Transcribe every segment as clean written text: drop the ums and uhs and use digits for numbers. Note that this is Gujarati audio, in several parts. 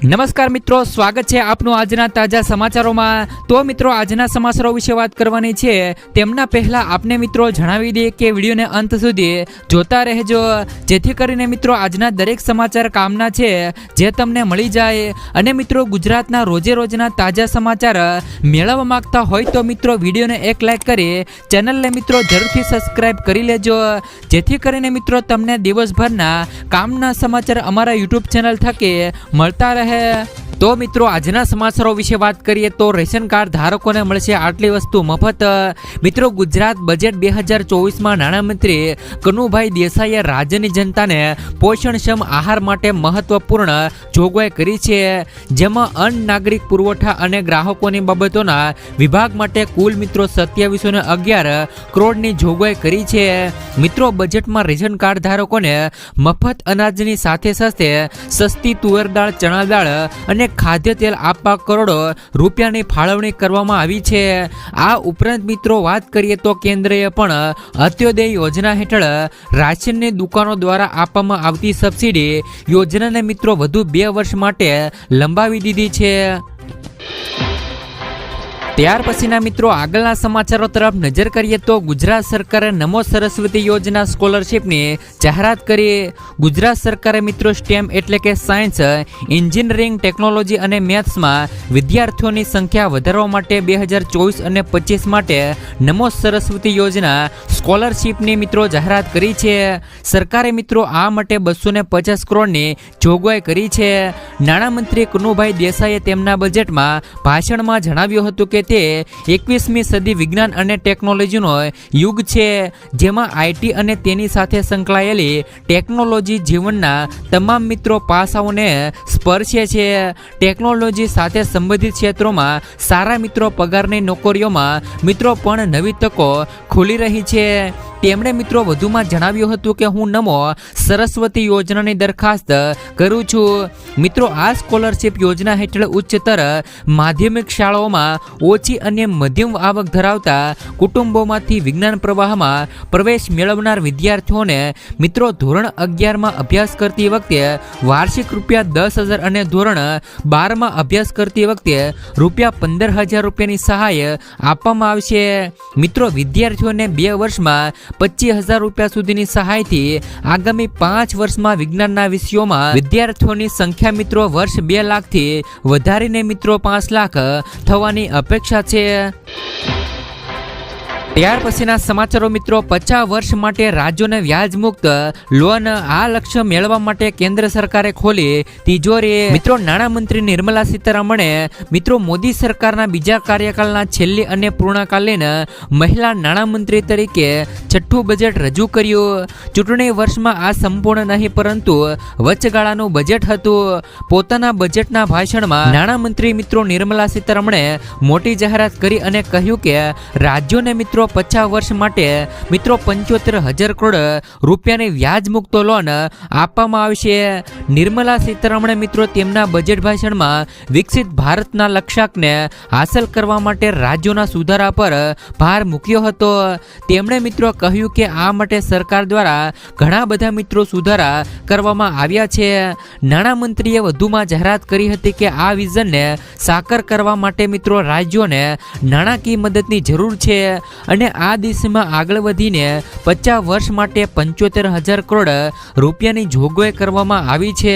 નમસ્કાર મિત્રો, સ્વાગત છે આપનું આજના તાજા સમાચારોમાં। તો મિત્રો, આજના સમાચારો વિશે વાત કરવાની છે તેમના પહેલા આપને મિત્રો જણાવી દઈએ કે વિડીયોને અંત સુધી જોતા રહેજો, જેથી કરીને મિત્રો આજના દરેક સમાચાર કામના છે જે તમને મળી જાય। અને મિત્રો, ગુજરાતના રોજે રોજના તાજા સમાચાર મેળવવા માંગતા હોય તો મિત્રો વિડીયોને એક લાઈક કરી ચેનલને મિત્રો જરૂરથી સબસ્ક્રાઇબ કરી લેજો, જેથી કરીને મિત્રો તમને દિવસભરના કામના સમાચાર અમારા યુટ્યુબ ચેનલ થકી મળતા રહે। તો મિત્રો, આજના સમાચારો વિશે વાત કરીએ તો રેશન કાર્ડ ધારકોને મળશે આટલી વસ્તુ મફત। મિત્રો, ગુજરાત બજેટ 2024માં નાણામંત્રી કનુભાઈ દેસાઈએ રાજ્યની જનતાને પોષણક્ષમ આહાર માટે મહત્વપૂર્ણ જોગવાઈ કરી છે, જેમાં અન્ન નાગરિક પુરવઠા અને ગ્રાહકોની બાબતોના વિભાગ માટે કુલ મિત્રો 2711 કરોડની જોગવાઈ કરી છે। મિત્રો, બજેટમાં રેશન કાર્ડ ધારકોને મફત અનાજની સાથે સાથે સસ્તી તુવેર દાળ, ચણા દાળ અને ખાદ્ય તેલ આપવા કરોડો રૂપિયાની ફાળવણી કરવામાં આવી છે। આ ઉપરાંત મિત્રો વાત કરીએ તો કેન્દ્રએ પણ અંત્યોદય યોજના હેઠળ રાશનની દુકાનો દ્વારા આપવામાં આવતી સબસિડી યોજનાને મિત્રો વધુ 2 વર્ષ માટે લંબાવી દીધી છે। ત્યાર પછીના મિત્રો આગળના સમાચારો તરફ નજર કરીએ તો ગુજરાત સરકારે નમો સરસ્વતી યોજના સ્કોલરશિપની જાહેરાત કરી। ગુજરાત સરકારે મિત્રો સ્ટેમ એટલે કે સાયન્સ, એન્જિનિયરિંગ, ટેકનોલોજી અને મેથ્સમાં વિદ્યાર્થીઓની સંખ્યા વધારવા માટે 2024 અને 25 માટે નમો સરસ્વતી યોજના સ્કોલરશિપની મિત્રો જાહેરાત કરી છે। સરકારે મિત્રો આ માટે 250 કરોડની જોગવાઈ કરી છે। નાણામંત્રી કનુભાઈ દેસાઈએ તેમના બજેટમાં ભાષણમાં જણાવ્યું હતું કે તે 21મી સદી વિજ્ઞાન અને ટેકનોલોજીનો યુગ છે, જેમાં આઈટી અને તેની સાથે સંકળાયેલી ટેકનોલોજી જીવનના તમામ મિત્રો પાસાઓને સ્પર્શે છે। ટેકનોલોજી સાથે સંબંધિત ક્ષેત્રોમાં સારા મિત્રો પગારની નોકરીઓમાં મિત્રો પણ નવી તકો ખુલી રહી છે। તેમણે મિત્રો વધુમાં જણાવ્યું હતું કે હું નમો સરસ્વતી યોજનાની દરખાસ્ત કરું છું। મિત્રો, આ સ્કોલરશિપ યોજના હેઠળ ઉચ્ચતર માધ્યમિક શાળાઓમાં ઓછી અને મધ્યમ આવક ધરાવતા કુટુંબોમાંથી વિજ્ઞાન પ્રવાહમાં પ્રવેશ મેળવનાર વિદ્યાર્થીઓને મિત્રો ધોરણ 11માં અભ્યાસ કરતી વખતે વાર્ષિક ₹10,000 અને ધોરણ 12માં અભ્યાસ કરતી વખતે ₹15,000 રૂપિયાની સહાય આપવામાં આવશે। મિત્રો, વિદ્યાર્થીઓને 2 વર્ષમાં ₹25,000 રૂપિયા સુધીની સહાયથી આગામી 5 વર્ષમાં વિજ્ઞાનના વિષયોમાં વિદ્યાર્થીઓની સંખ્યા મિત્રો વર્ષ 2 લાખથી વધારીને મિત્રો 5 લાખ થવાની અપેક્ષા છે। ત્યાર પછીના સમાચારો મિત્રો 50 વર્ષ માટે રાજ્યોને વ્યાજ મુક્ત લોન, આ લક્ષ્ય મેળવવા માટે કેન્દ્ર સરકારે ખોલી તિજોરી। મિત્રો, નાણામંત્રી નિર્મલા સીતારમણે મિત્રો મોદી સરકારના બીજા કાર્યકાળના છેલ્લી અને પૂર્ણકાલીન મહિલા નાણામંત્રી તરીકે 6ઠું બજેટ રજૂ કર્યું। ચૂંટણી વર્ષમાં આ સંપૂર્ણ નહીં પરંતુ વચગાળાનું બજેટ હતું। પોતાના બજેટના ભાષણમાં નાણામંત્રી મિત્રો નિર્મલા સીતારમણે મોટી જાહેરાત કરી અને કહ્યું કે રાજ્યોને મિત્રો 50 વર્ષ માટે મિત્રો 75,000 કરોડ રૂપિયાની વ્યાજ મુક્ત લોન આપવામાં આવશે। નિર્મલા સીતારમણે મિત્રો તેમના બજેટ ભાષણમાં વિકસિત ભારતના લક્ષ્યાંકને હાંસલ કરવા માટે રાજ્યોના સુધારા પર ભાર મૂક્યો હતો। તેમણે મિત્રો કહ્યું કે આ માટે સરકાર દ્વારા ઘણા બધા મિત્રો સુધારા કરવામાં આવ્યા છે। નાણામંત્રીએ વધુમાં જાહેરાત કરી હતી કે આ વિઝનને સાકાર કરવા માટે મિત્રો રાજ્યોને નાણાકીય મદદની જરૂર છે અને આ દિશામાં આગળ વધીને 50 વર્ષ માટે 75,000 કરોડ રૂપિયાની જોગવાઈ કરવામાં આવી છે।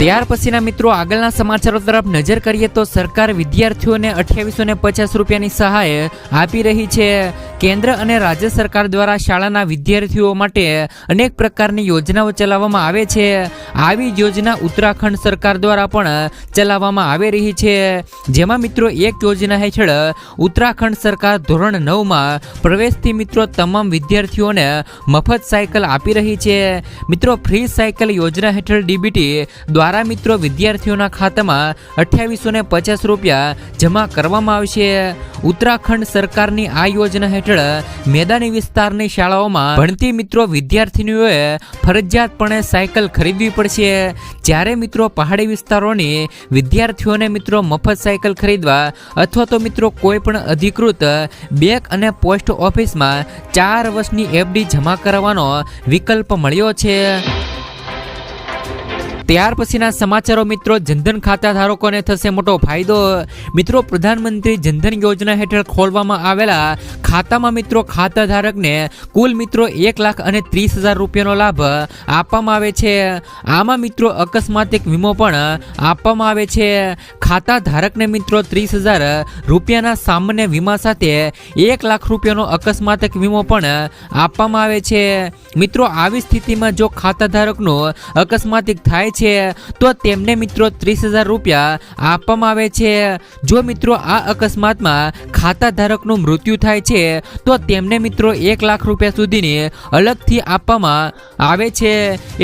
ત્યાર પછીના મિત્રો આગળના સમાચારો તરફ નજર કરીએ તો સરકાર વિદ્યાર્થીઓને 2850 રૂપિયાની સહાય આપી રહી છે। કેન્દ્ર અને રાજ્ય સરકાર દ્વારા શાળાના વિદ્યાર્થીઓ માટે અનેક પ્રકારની યોજનાઓ ચલાવવામાં આવે છે। આવી યોજના ઉત્તરાખંડ સરકાર દ્વારા પણ ચલાવવામાં આવી રહી છે, જેમાં મિત્રો એક યોજના હેઠળ ઉત્તરાખંડ સરકાર ધોરણ 9માં પ્રવેશથી મિત્રો તમામ વિદ્યાર્થીઓને મફત સાયકલ આપી રહી છે। મિત્રો, ફ્રી સાયકલ યોજના હેઠળ ડીબીટી દ્વારા મિત્રો વિદ્યાર્થીઓના ખાતામાં 2850 રૂપિયા જમા કરવામાં આવશે। ઉત્તરાખંડ સરકારની આ યોજના હેઠળ મેદાની વિસ્તારની શાળાઓમાં ભણતી મિત્રો વિદ્યાર્થીનીઓએ ફરજિયાતપણે સાયકલ ખરીદવી પડશે, જ્યારે મિત્રો પહાડી વિસ્તારોની વિદ્યાર્થીઓને મિત્રો મફત સાયકલ ખરીદવા અથવા તો મિત્રો કોઈ પણ અધિકૃત બેંક અને પોસ્ટ ઓફિસમાં 4 વર્ષની એફડી જમા કરાવવાનો વિકલ્પ મળ્યો છે। ત્યાર પછીના સમાચારો મિત્રો, જનધન ખાતા ધારકોને થશે મોટો ફાયદો. મિત્રો, પ્રધાનમંત્રી જનધન યોજના હેઠળ ખોલવામાં આવેલા ખાતામાં મિત્રો ખાતા ધારકને કુલ મિત્રો 1,30,000 રૂપિયાનો લાભ આપવામાં આવે છે. આમાં મિત્રો અકસ્માતિક વીમો પણ આપવામાં આવે છે. ખાતા ધારકને મિત્રો 30,000 રૂપિયાના સામાન્ય વીમા સાથે 1 લાખ રૂપિયાનો અકસ્માતિક વીમો પણ આપવામાં આવે છે. મિત્રો, આવી સ્થિતિમાં જો ખાતા ધારકનું અકસ્માતિક થાય છે તો તેમને મિત્રો 30,000 રૂપિયા આપવામાં આવે છે. જો મિત્રો આ અકસ્માતમાં ખાતા ધારકનું મૃત્યુ થાય છે તો તેમને મિત્રો 1 લાખ રૂપિયા સુધીની અલગથી આપવામાં આવે છે.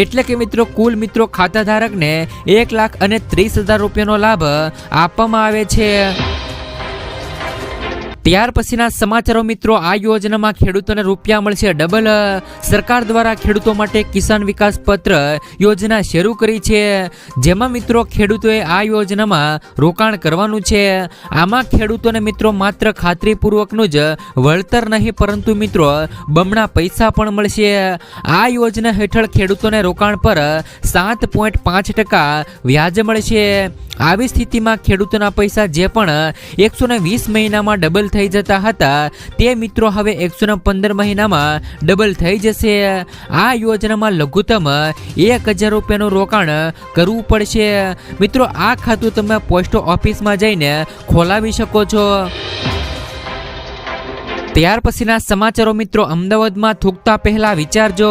એટલે કે મિત્રો કુલ મિત્રો ખાતા ધારકને 1,30,000 રૂપિયાનો લાભ આપવામાં આવે છે. ત્યાર પછીના સમાચારો મિત્રો, આ યોજનામાં ખેડૂતોને રૂપિયા મળશે ડબલ. સરકાર દ્વારા ખેડૂતો માટે કિસાન વિકાસ પત્ર યોજના શરૂ કરી છે, જેમાં મિત્રો ખેડૂતોએ આ યોજનામાં રોકાણ કરવાનું છે. આમાં ખેડૂતોને મિત્રો માત્ર ખાતરીપૂર્વકનું જ વળતર નહીં પરંતુ મિત્રો બમણા પૈસા પણ મળશે. આ યોજના હેઠળ ખેડૂતોને રોકાણ પર 7.5% વ્યાજ મળશે. આવી સ્થિતિમાં ખેડૂતોના પૈસા જે પણ 120 મહિનામાં ડબલ થઈ જતા હતા તે મિત્રો હવે 115 મહિનામાં ડબલ થઈ જશે. આ યોજનામાં લઘુત્તમ 1,000 રૂપિયાનું રોકાણ કરવું પડશે. મિત્રો, આ ખાતું તમે પોસ્ટ ઓફિસમાં જઈને ખોલાવી શકો છો. ત્યાર પછીના સમાચારો મિત્રો, અમદાવાદમાં થૂકતા પહેલા વિચારજો.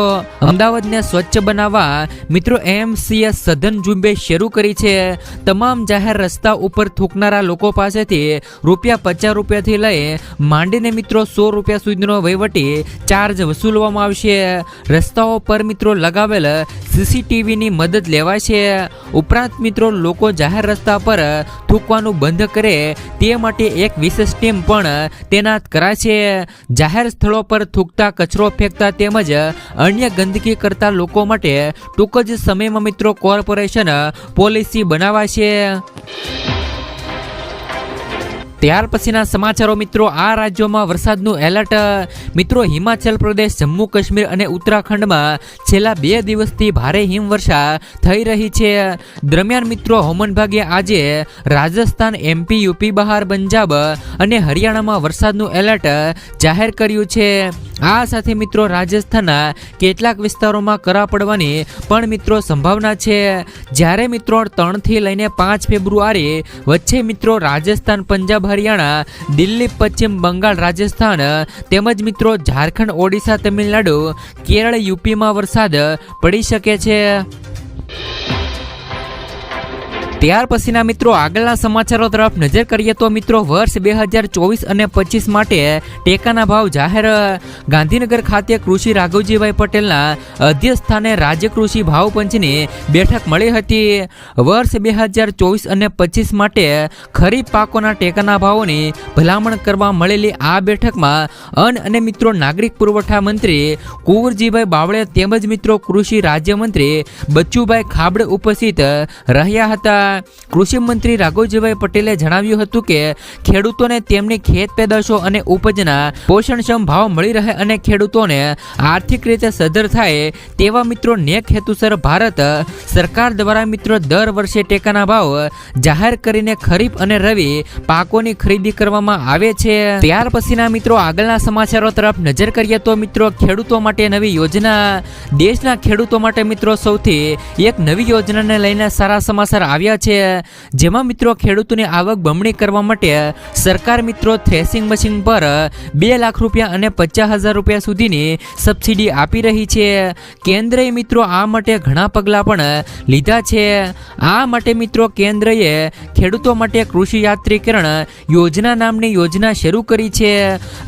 અમદાવાદને સ્વચ્છ બનાવવા મિત્રો એમસીએ સઘન ઝુંબેશ શરૂ કરી છે. તમામ જાહેર રસ્તા ઉપર થૂકનારા લોકો પાસેથી ₹50 રૂપિયાથી લઈ માંડીને મિત્રો 100 રૂપિયા સુધીનો વહીવટી ચાર્જ વસૂલવામાં આવશે. રસ્તાઓ પર મિત્રો લગાવેલ સીસીટીવીની મદદ લેવાશે. ઉપરાંત મિત્રો લોકો જાહેર રસ્તા પર થૂકવાનું બંધ કરે તે માટે એક વિશેષ ટીમ પણ તૈનાત કરાશે. જાહેર સ્થળો પર થૂકતા, કચરો ફેંકતા તેમજ અન્ય ગંદકી કરતા લોકો માટે ટૂંક જ સમયમાં મિત્રો કોર્પોરેશન પોલિસી બનાવાશે. ત્યાર પછીના સમાચારો મિત્રો, આ રાજ્યોમાં વરસાદનું એલર્ટ. મિત્રો, હિમાચલ પ્રદેશ, જમ્મુ કાશ્મીર અને ઉત્તરાખંડમાં છેલ્લા 2 દિવસથી ભારે હિમવર્ષા થઈ રહી છે. દરમિયાન મિત્રો હવામાન વિભાગે આજે રાજસ્થાન, એમપી, યુપી બહાર, પંજાબ અને હરિયાણામાં વરસાદનું એલર્ટ જાહેર કર્યું છે. આ સાથે મિત્રો રાજસ્થાનના કેટલાક વિસ્તારોમાં કરા પડવાની પણ મિત્રો સંભાવના છે. જ્યારે મિત્રો 3 થી લઈને 5 ફેબ્રુઆરી વચ્ચે મિત્રો રાજસ્થાન, પંજાબ, હરિયાણા, દિલ્હી, પશ્ચિમ બંગાળ, રાજસ્થાન તેમજ મિત્રો ઝારખંડ, ઓડિશા, તમિલનાડુ, કેરળ, યુપીમાં વરસાદ પડી શકે છે. ત્યાર પછીના મિત્રો આગળના સમાચારો તરફ નજર કરીએ તો મિત્રો વર્ષ 2024 અને 25 માટે ટેકાના ભાવ જાહેર. ગાંધીનગર ખાતે કૃષિ રાઘવજીભાઈ પટેલના અધ્યક્ષસ્થાને રાજ્ય કૃષિ ભાવ પંચની બેઠક મળી હતી. વર્ષ 2024 અને 25 માટે ખરીફ પાકોના ટેકાના ભાવોની ભલામણ કરવા મળેલી આ બેઠકમાં અન્ન અને મિત્રો નાગરિક પુરવઠા મંત્રી કુંવરજીભાઈ બાવળિયા તેમજ મિત્રો કૃષિ રાજ્યમંત્રી બચ્ચુભાઈ ખાબડ ઉપસ્થિત રહ્યા હતા. કૃષિ મંત્રી રાઘવજીભાઈ પટેલે જણાવ્યું હતું કે ખેડૂતોને તેમની ખેત પેદાશો અને ઉપજના પોષણક્ષમ ભાવ મળી રહે અને ખેડૂતોને આર્થિક રીતે સદ્ધર થાય તેવા મિત્રો નેક હેતુસર ભારત સરકાર દ્વારા મિત્રો દર વર્ષે ટેકાના ભાવ જાહેર કરીને ખરીફ અને રવિ પાકોની ખરીદી કરવામાં આવે છે. ત્યાર પછીના મિત્રો આગળના સમાચારો તરફ નજર કરીએ તો મિત્રો ખેડૂતો માટે નવી યોજના. દેશના ખેડૂતો માટે મિત્રો સૌથી એક નવી યોજનાને લઈને સારા સમાચાર આવ્યા છે, જેમાં મિત્રો ખેડૂતોની આવક બમણી કરવા માટે સરકાર મિત્રો થ્રેસિંગ મશીન પર 2 લાખ રૂપિયા અને 50,000 રૂપિયા સુધીની સબસિડી આપી રહી છે. કેન્દ્રએ મિત્રો આ માટે ઘણા પગલાં પણ લીધા છે. આ માટે મિત્રો કેન્દ્રએ ખેડૂતો માટે કૃષિ યાત્રીકરણ યોજના નામની યોજના શરૂ કરી છે.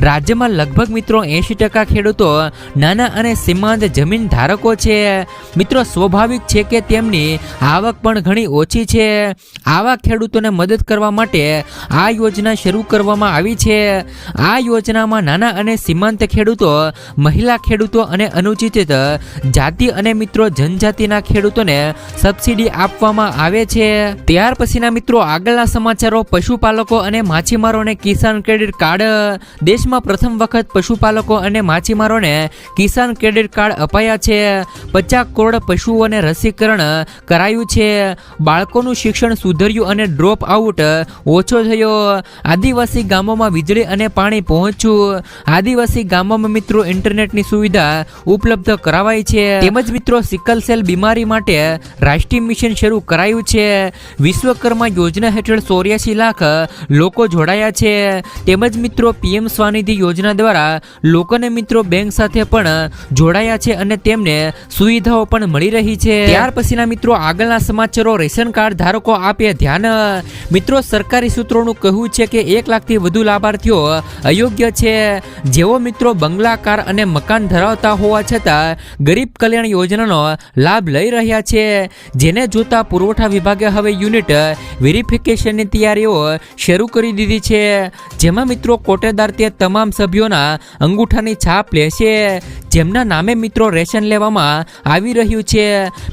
રાજ્યમાં લગભગ મિત્રો 80% ખેડૂતો નાના અને સીમાંત જમીન ધારકો છે. મિત્રો સ્વાભાવિક છે કે તેમની આવક પણ ઘણી ઓછી છે. છે। આવા ખેડૂતોને મદદ કરવા માટે આ યોજના શરૂ કરવામાં આવી છે। આ યોજનામાં નાના અને સીમાંત ખેડૂતો, મહિલા ખેડૂતો અને અનુસૂચિત જાતિ અને મિત્રો જનજાતિના ખેડૂતોને સબસિડી આપવામાં આવે છે। ત્યાર પછીના મિત્રો આગળના સમાચારો પશુપાલકો અને માછીમારોને કિસાન ક્રેડિટ કાર્ડ। દેશમાં પ્રથમ વખત પશુપાલકો અને માછીમારોને કિસાન ક્રેડિટ કાર્ડ અપાયા છે। 50 કરોડ પશુઓને રસીકરણ કરાયું છે। બાળકોનું શિક્ષણ સુધર્યું અને ડ્રોપ આઉટ ઓછો થયો। આદિવાસી ગામોમાં વીજળી અને પાણી પહોંચ્યું। આદિવાસી ગામોમાં મિત્રો ઇન્ટરનેટની સુવિધા ઉપલબ્ધ કરાવાઈ છે। તેમજ મિત્રો સિકલ સેલ બીમારી માટે રાષ્ટ્રીય મિશન શરૂ કરાયું છે। વિશ્વકર્મા યોજના હેઠળ 84 લાખ લોકો જોડાયા છે। તેમજ મિત્રો પીએમ સ્વાનિધિ યોજના દ્વારા લોકોને મિત્રો બેંક સાથે પણ જોડાયા છે અને તેમને સુવિધાઓ પણ મળી રહી છે। ત્યાર પછીના મિત્રો આગળના સમાચારો રેશન કાર્ડ ધારકો આપે ધ્યાન। મિત્રો સરકારી સૂત્રોનું કહેવું છે કે 1 લાખથી વધુ લાભાર્થીઓ અયોગ્ય છે, જેઓ મિત્રો બંગલા, કાર અને મકાન ધરાવતા હોવા છતાં ગરીબ કલ્યાણ યોજનાનો લાભ લઈ રહ્યા છે। જેને જોતા પુરવઠા વિભાગે હવે યુનિટ વેરિફિકેશનની તૈયારીઓ શરૂ કરી દીધી છે, જેમાં મિત્રો કોટેદાર તે તમામ સભ્યોના અંગૂઠાની છાપ લેશે જેમના નામે મિત્રો રેશન લેવામાં આવી રહ્યું છે।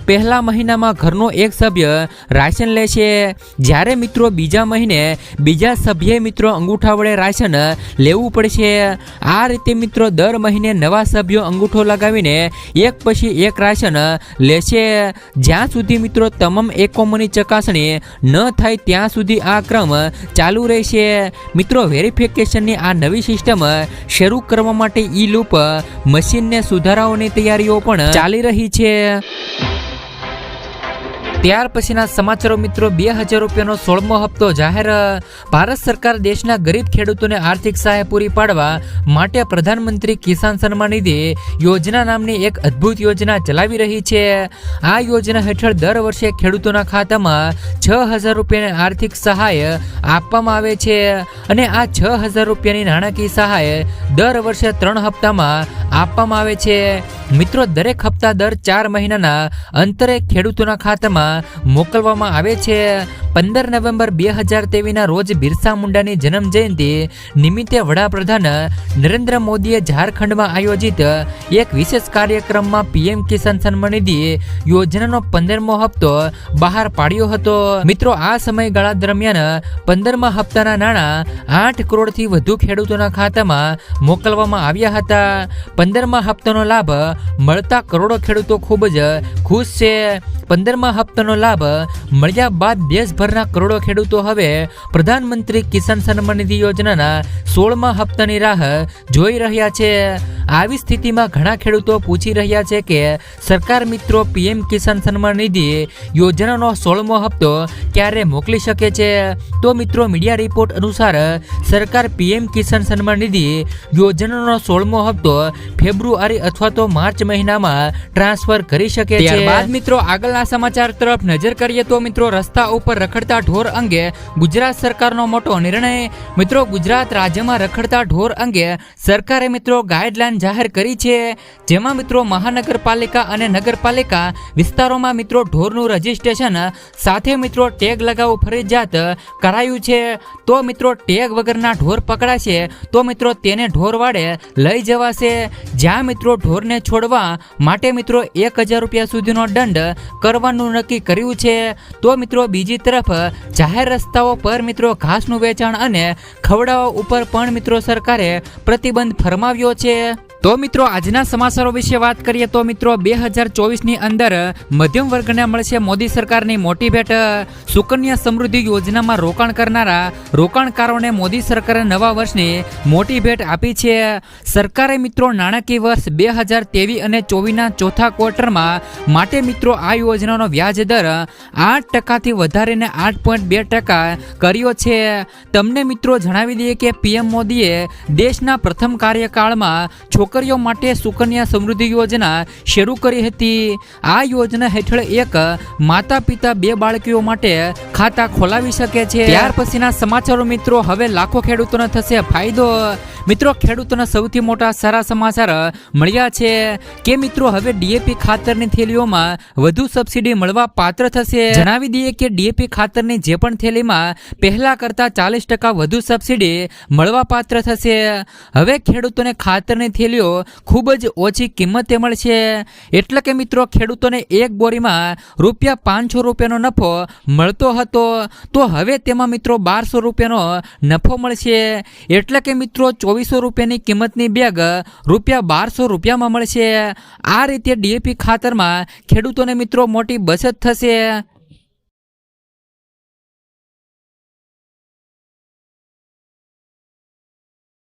પહેલા મહિનામાં ઘરનો એક સભ્ય રાશન લેશે, જ્યારે મિત્રો બીજા મહિને બીજા સભ્યે મિત્રો અંગૂઠા વડે રાશન લેવું પડશે। આ રીતે મિત્રો દર મહિને નવા સભ્યો અંગૂઠો લગાવીને એક પછી એક રાશન લેશે, જ્યાં સુધી મિત્રો તમામ એકમોની ચકાસણી ન થાય ત્યાં સુધી આ ક્રમ ચાલુ રહેશે। મિત્રો વેરિફિકેશનની આ નવી સિસ્ટમ શરૂ કરવા માટે ઈ લૂપ મશીનને સુધારાઓની તૈયારીઓ પણ ચાલી રહી છે। ત્યાર પછીના સમાચારો મિત્રો 2000 રૂપિયાનો 16મો હપ્તો જાહેર। ભારત સરકાર દેશના ગરીબ ખેડૂતોને આર્થિક સહાય પૂરી પાડવા માટે પ્રધાનમંત્રી કિસાન સન્માન નિધિ યોજના નામની એક અદ્ભુત યોજના ચલાવી રહી છે। આ યોજના હેઠળ દર વર્ષે ખેડૂતોના ખાતામાં 6000 રૂપિયાની આર્થિક સહાય આપવામાં આવે છે અને આ 6000 રૂપિયાની નાણાકીય સહાય દર વર્ષે 3 હપ્તામાં આપવામાં આવે છે। મિત્રો દરેક હપ્તા દર 4 મહિનાના અંતરે ખેડૂતોના ખાતામાં મોકલવામાં આવે છે। 15 નવેમ્બર 2023ના રોજ બિરસા મુંડાની જન્મ જયંતિ નિમિત્તે વડાપ્રધાન નરેન્દ્ર મોદીએ ઝારખંડમાં આયોજિત એક વિશેષ કાર્યક્રમમાં પીએમ કિસાન સન્માન નિધિ યોજનાનો 15મો હપ્તો બહાર પાડ્યો હતો। મિત્રો આ સમયગાળા દરમિયાન 15મા હપ્તાના નાણાં 8 કરોડથી વધુ ખેડૂતોના ખાતામાં મોકલવામાં આવ્યા હતા। 15મા હપ્તાનો લાભ મળતા કરોડો ખેડૂતો ખૂબ જ ખુશ છે। 15મા હપ્તાનો લાભ મળ્યા બાદ દેશભરના કરોડો ખેડૂતો હવે પ્રધાનમંત્રી કિસાન સન્માન નિધિ યોજનાના 16મા હપ્તાની રાહ જોઈ રહ્યા છે। આવી સ્થિતિમાં ઘણા ખેડૂતો પૂછી રહ્યા છે કે સરકાર મિત્રો પીએમ કિસાન સન્માન નિધિ યોજનાનો 16મો હપ્તો ક્યારે મોકલી શકે છે। તો મિત્રો મીડિયા રિપોર્ટ અનુસાર સરકાર પીએમ કિસાન સન્માન નિધિ યોજનાનો 16મો હપ્તો ફેબ્રુઆરી અથવા તો માર્ચ મહિનામાં ટ્રાન્સફર કરી શકે છે। ત્યારબાદ મિત્રો આગળના સમાચાર તરફ નજર કરીએ તો મિત્રો રસ્તા ઉપર રખડતા ઢોર અંગે ગુજરાત સરકારનો મોટો નિર્ણય। મિત્રો ગુજરાત રાજ્યમાં રખડતા ઢોર અંગે સરકારે મિત્રો ગાઈડલાઈન જાહેર કરી છે, જેમાં મિત્રો મહાનગરપાલિકા અને નગરપાલિકા વિસ્તારોમાં મિત્રો ઢોરનું રજીસ્ટ્રેશન સાથે મિત્રો ટેગ લગાવવું ફરજિયાત કરાયું છે। તો મિત્રો ટેગ વગરના ઢોર પકડાશે તો મિત્રો તેને ઢોરવાડે લઈ જવાશે, જ્યાં મિત્રો ઢોરને છોડવા માટે મિત્રો 1000 રૂપિયા સુધીનો દંડ કરવાનું નક્કી કર્યું છે। તો મિત્રો બીજી તરફ જાહેર રસ્તાઓ પર મિત્રો ઘાસનું વેચાણ અને ખવડાવવા ઉપર પણ મિત્રો સરકારે પ્રતિબંધ ફરમાવ્યો છે। તો મિત્રો આજના સમાચારો વિશે વાત કરીએ તો મિત્રો 2024ની અંદર મધ્યમ વર્ગને મળશે મોદી સરકારની મોટી ભેટ। સુકન્યા સમૃદ્ધિ યોજનામાં રોકાણ કરનારા રોકાણકારોને મોદી સરકારે નવા વર્ષની મોટી ભેટ આપી છે। સરકારે મિત્રો નાણાકીય વર્ષ 2023 અને 24ના ચોથા ક્વાર્ટરમાં માટે મિત્રો આ યોજનાનો વ્યાજ દર 8%થી વધારીને 8.2% કર્યો છે। તમને મિત્રો જણાવી દઈએ કે પીએમ મોદીએ દેશના પ્રથમ કાર્યકાળમાં છોકરા છોકરીઓ માટે સુકન્યા સમૃદ્ધિ યોજના શરૂ કરી હતી। આ યોજના હેઠળ એક માતા પિતા 2 બાળકીઓ માટે ખાતા ખોલાવી શકે છે। ત્યાર પછીના સમાચારો મિત્રો, હવે લાખો ખેડૂતોને થશે ફાયદો। મિત્રો, ખેડૂતોના સૌથી મોટા સારા સમાચાર મળ્યા છે કે મિત્રો હવે ડીએપી ખાતરની થેલીઓમાં વધુ સબસિડી મળવા પાત્ર થશે। જણાવી દઈએ કે ડીએપી ખાતરની જે પણ થેલીમાં પહેલા કરતા 40% વધુ સબસિડી મળવા પાત્ર થશે। હવે ખેડૂતોને ખાતરની થેલીઓ ખૂબ જ ઓછી કિંમતે મળશે। એટલે કે મિત્રો ખેડૂતોને એક બોરીમાં ₹500નો નફો મળતો હતો તો હવે તેમાં મિત્રો ₹1200નો નફો મળશે। એટલે કે મિત્રો ₹2400ની કિંમતની બેગ ₹1200માં મળશે। આ રીતે ડીએપી ખાતરમાં ખેડૂતોને મિત્રો મોટી બચત થશે।